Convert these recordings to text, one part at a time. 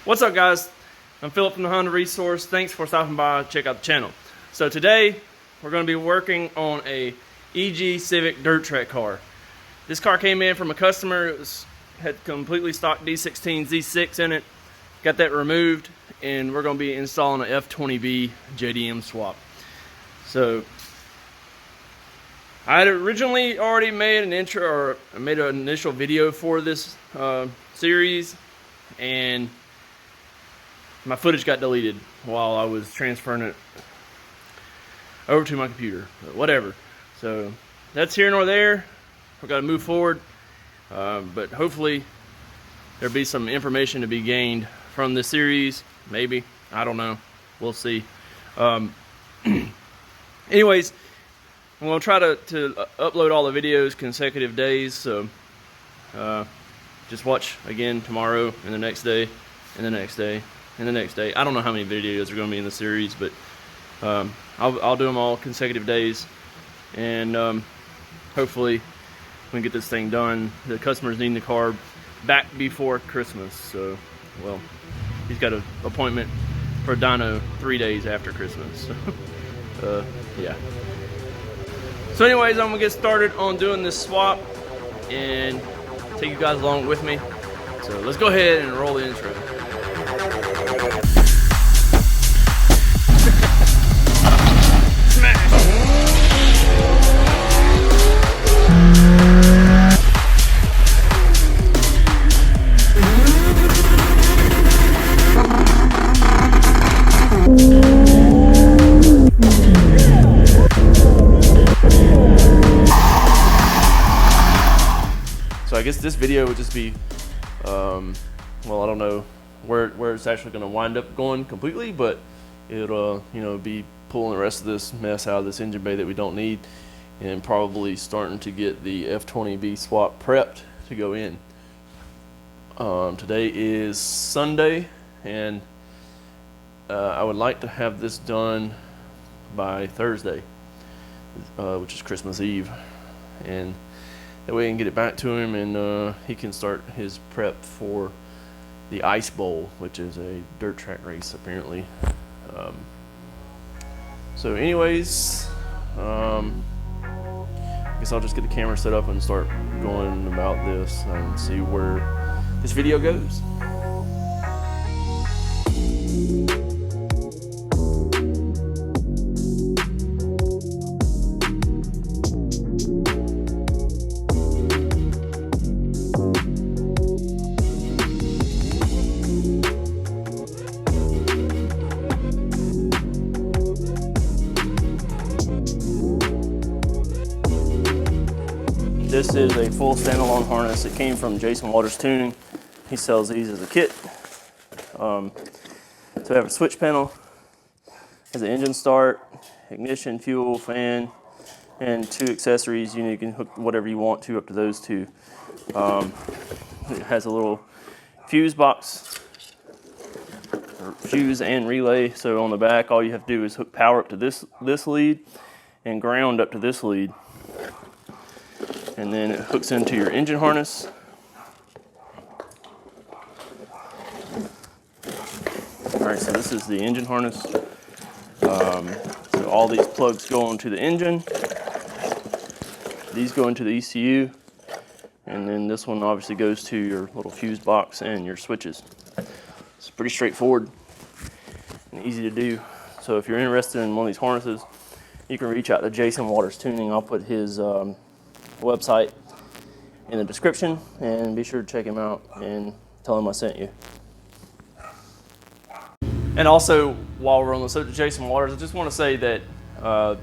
What's up, guys? I'm Philip from the Honda Resource. Thanks for stopping by. Check out the channel. So today we're going to be working on a EG Civic dirt track car. This car came in from a customer. It had completely stock D16 Z6 in it. Got that removed, and we're going to be installing an F20B JDM swap. So I had originally already made an intro, or made an initial video for this series, and my footage got deleted while I was transferring it over to my computer, but whatever. So that's here nor there. We've got to move forward, but hopefully there'll be some information to be gained from this series. Maybe, I don't know, we'll see. Anyways, I'm going to try to upload all the videos consecutive days, so just watch again tomorrow and the next day and the next day and the next day. I don't know how many videos are going to be in the series, but I'll do them all consecutive days, and hopefully we can get this thing done. The customer's needing the car back before Christmas, so, well, he's got an appointment for a dyno 3 days after Christmas, so yeah. So anyways, I'm gonna get started on doing this swap and take you guys along with me. So let's go ahead and roll the intro. So I guess this video would just be, well, I don't know where it's actually going to wind up going completely, but it'll, be pulling the rest of this mess out of this engine bay that we don't need, and probably starting to get the F20B swap prepped to go in. Today is Sunday, and I would like to have this done by Thursday, which is Christmas Eve, and that way I can get it back to him, and he can start his prep for the Ice Bowl, which is a dirt track race apparently. So anyways, I guess I'll just get the camera set up and start going about this and see where this video goes. This is a full standalone harness. It came from Jason Waters Tuning. He sells these as a kit. So I have a switch panel, has an engine start, ignition, fuel, fan, and 2 accessories. You can hook whatever you want to up to those 2. It has a little fuse box, or fuse and relay. So on the back, all you have to do is hook power up to this lead and ground up to this lead. And then it hooks into your engine harness. Alright, so this is the engine harness. So all these plugs go into the engine. These go into the ECU. And then this one obviously goes to your little fuse box and your switches. It's pretty straightforward and easy to do. So if you're interested in one of these harnesses, you can reach out to Jason Waters Tuning. I'll put his website in the description, and be sure to check him out and tell him I sent you. And also, while we're on the subject of Jason Waters, I just want to say that I've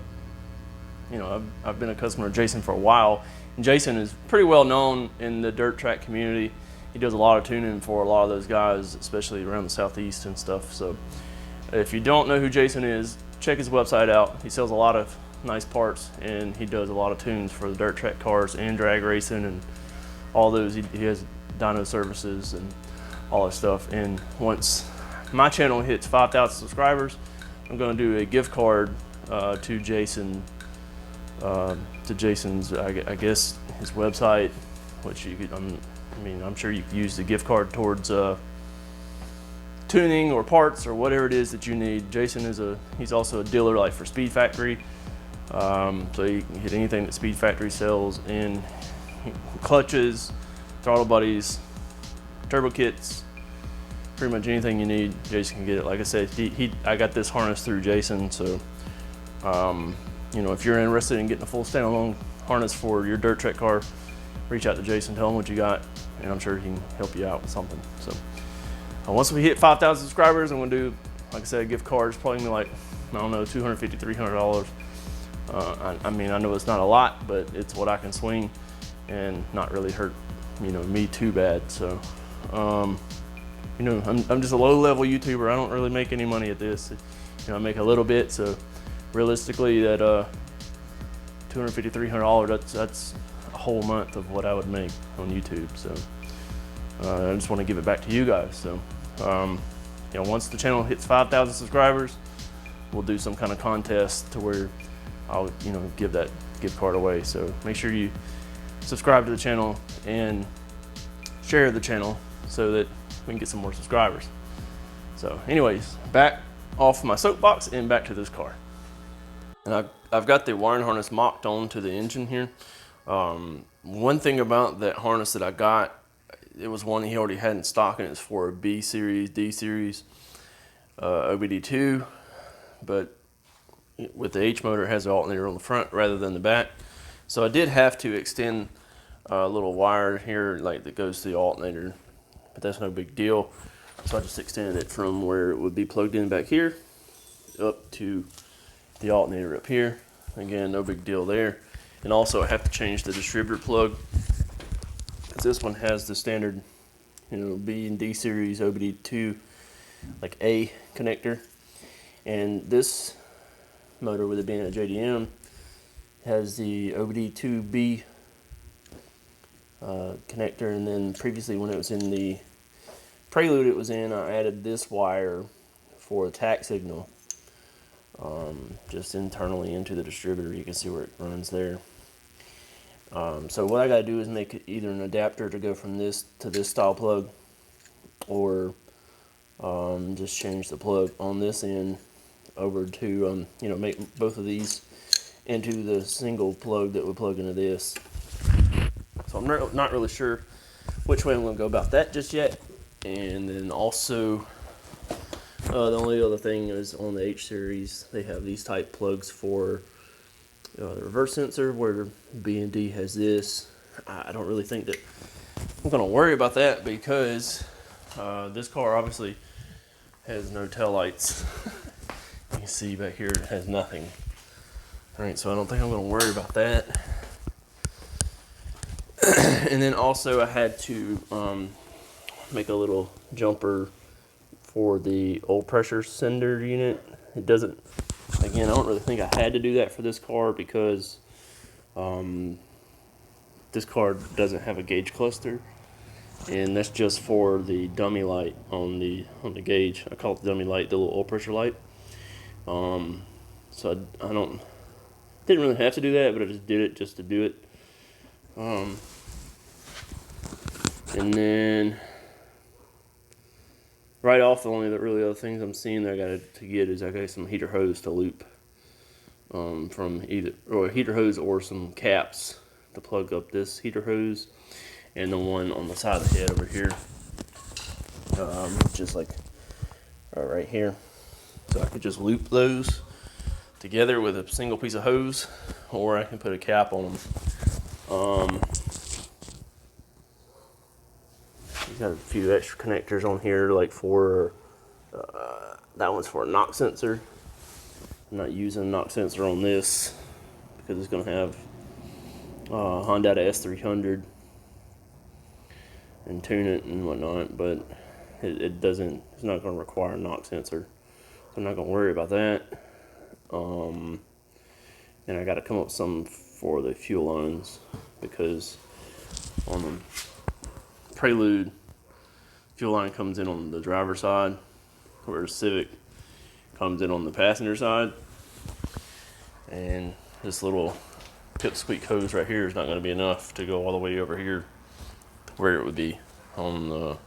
been a customer of Jason for a while, and Jason is pretty well known in the dirt track community. He does a lot of tuning for a lot of those guys, especially around the southeast and stuff. So if you don't know who Jason is, check his website out. He sells a lot of nice parts, and he does a lot of tunes for the dirt track cars and drag racing and all those. He has dyno services and all that stuff. And once my channel hits 5,000 subscribers, I'm going to do a gift card to Jason, to Jason's, I guess, his website, which you could, I'm sure you could use the gift card towards tuning or parts or whatever it is that you need. Jason he's also a dealer like for Speed Factory. So you can hit anything that Speed Factory sells in clutches, throttle buddies, turbo kits, pretty much anything you need, Jason can get it. Like I said, I got this harness through Jason, so you know, if you're interested in getting a full standalone harness for your dirt track car, reach out to Jason, tell him what you got, and I'm sure he can help you out with something. So once we hit 5,000 subscribers, I'm gonna do, like I said, a gift card. It's probably gonna be like, I don't know, $250, $300. I mean, I know it's not a lot, but it's what I can swing and not really hurt, you know, me too bad. So, you know, I'm just a low-level YouTuber. I don't really make any money at this. You know, I make a little bit. So, realistically, that $250, $300, that's a whole month of what I would make on YouTube. So, I just want to give it back to you guys. So, you know, once the channel hits 5,000 subscribers, we'll do some kind of contest to where I'll, you know, give that gift card away. So make sure you subscribe to the channel and share the channel so that we can get some more subscribers. So anyways, back off my soapbox and back to this car. And I've got the wiring harness mocked onto the engine here. One thing about that harness that I got, it was one he already had in stock, and it's for a B series, D series, OBD2, but with the H motor, it has the alternator on the front rather than the back. So I did have to extend a little wire here, like that goes to the alternator, but that's no big deal. So I just extended it from where it would be plugged in back here up to the alternator up here. Again, no big deal there. And also I have to change the distributor plug, because this one has the standard, you know, B and D series OBD2 like A connector, and this motor, with it being a JDM, has the OBD2B connector. And then previously, when it was in the Prelude it was in, I added this wire for a tack signal, just internally into the distributor. You can see where it runs there. So what I got to do is make either an adapter to go from this to this style plug, or just change the plug on this end over to, you know, make both of these into the single plug that would plug into this. So I'm not really sure which way I'm going to go about that just yet. And then also, the only other thing is on the H series, they have these type plugs for the reverse sensor, where B and D has this. I don't really think that I'm going to worry about that, because this car obviously has no tail lights. You can see back here it has nothing. Alright, so I don't think I'm going to worry about that. And then also I had to make a little jumper for the oil pressure sender unit. It doesn't, again, I don't really think I had to do that for this car, because this car doesn't have a gauge cluster, and that's just for the dummy light on the gauge. I call it the dummy light, the little oil pressure light. So I didn't really have to do that, but I just did it just to do it. And then right off, the only really other things I'm seeing that I got to get is I got some heater hose to loop, from either a heater hose or some caps to plug up this heater hose, and the one on the side of the head over here, just like right here. So I could just loop those together with a single piece of hose, or I can put a cap on them. Got a few extra connectors on here, like for that one's for a knock sensor. I'm not using a knock sensor on this because it's going to have Honda S300 and tune it and whatnot, but it's not going to require a knock sensor, so I'm not going to worry about that. And I got to come up with some for the fuel lines, because on the Prelude, fuel line comes in on the driver's side, whereas Civic comes in on the passenger side. And this little pipsqueak hose right here is not going to be enough to go all the way over here where it would be on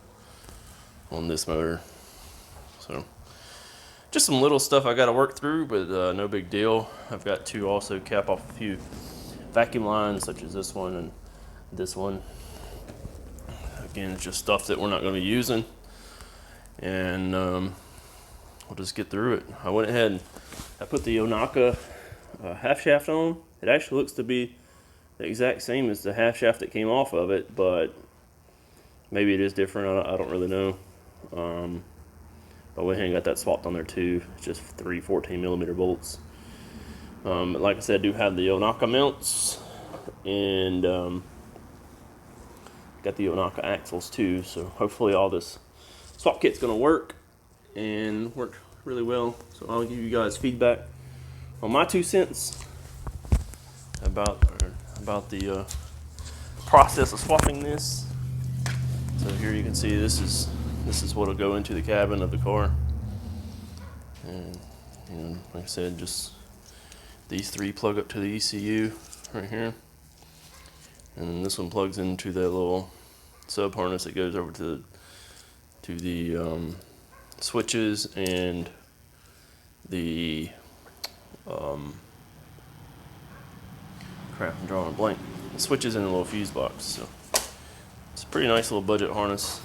this motor. So just some little stuff I got to work through, but no big deal. I've got to also cap off a few vacuum lines, such as this one and this one. Again, it's just stuff that we're not going to be using, and we'll just get through it. I went ahead and I put the Onaka half shaft on. It actually looks to be the exact same as the half shaft that came off of it, but maybe it is different. I don't really know. I went ahead and got that swapped on there too. It's just 3 14mm bolts. But like I said, I do have the Onaka mounts, and got the Onaka axles too. So hopefully all this swap kit's gonna work and work really well. So I'll give you guys feedback on my 2 cents about the process of swapping this. So here you can see this is what will go into the cabin of the car, and like I said, just these 3 plug up to the ECU right here, and then this one plugs into that little sub harness that goes over to the switches and the crap, I'm drawing a blank. The switches in the little fuse box. So it's a pretty nice little budget harness.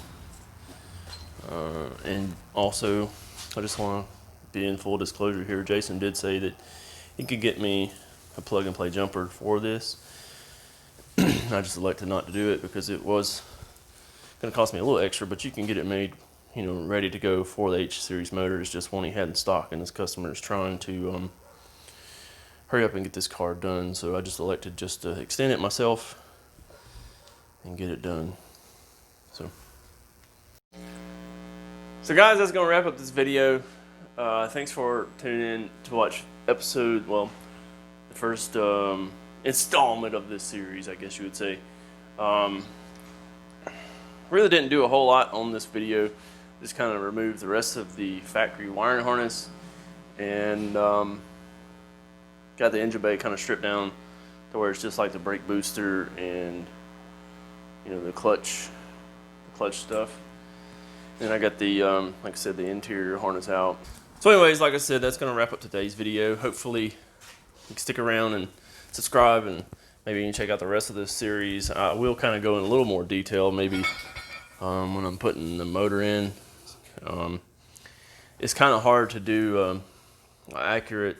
And also, I just want to be in full disclosure here. Jason did say that he could get me a plug and play jumper for this. I just elected not to do it because it was going to cost me a little extra, but you can get it made, ready to go for the H series motor. It's just one he had in stock, and this customer is trying to hurry up and get this car done. So I just elected just to extend it myself and get it done. So guys, that's going to wrap up this video. Thanks for tuning in to watch the first installment of this series, I guess you would say. Really didn't do a whole lot on this video. Just kind of removed the rest of the factory wiring harness, and got the engine bay kind of stripped down to where it's just like the brake booster and the clutch stuff. And I got the, like I said, the interior harness out. So anyways, like I said, that's going to wrap up today's video. Hopefully you can stick around and subscribe, and maybe you can check out the rest of this series. I will kind of go in a little more detail maybe when I'm putting the motor in. It's kind of hard to do accurate,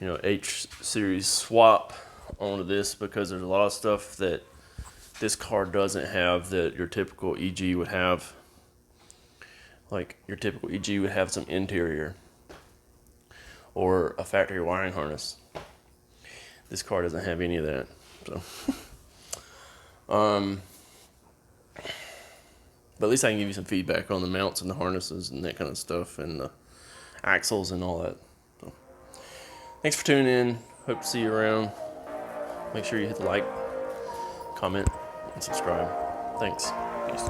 H series swap onto this because there's a lot of stuff that this car doesn't have that your typical EG would have. Like your typical EG would have some interior or a factory wiring harness. This car doesn't have any of that. So, but at least I can give you some feedback on the mounts and the harnesses and that kind of stuff, and the axles and all that. So, thanks for tuning in. Hope to see you around. Make sure you hit the like, comment, and subscribe. Thanks. Peace.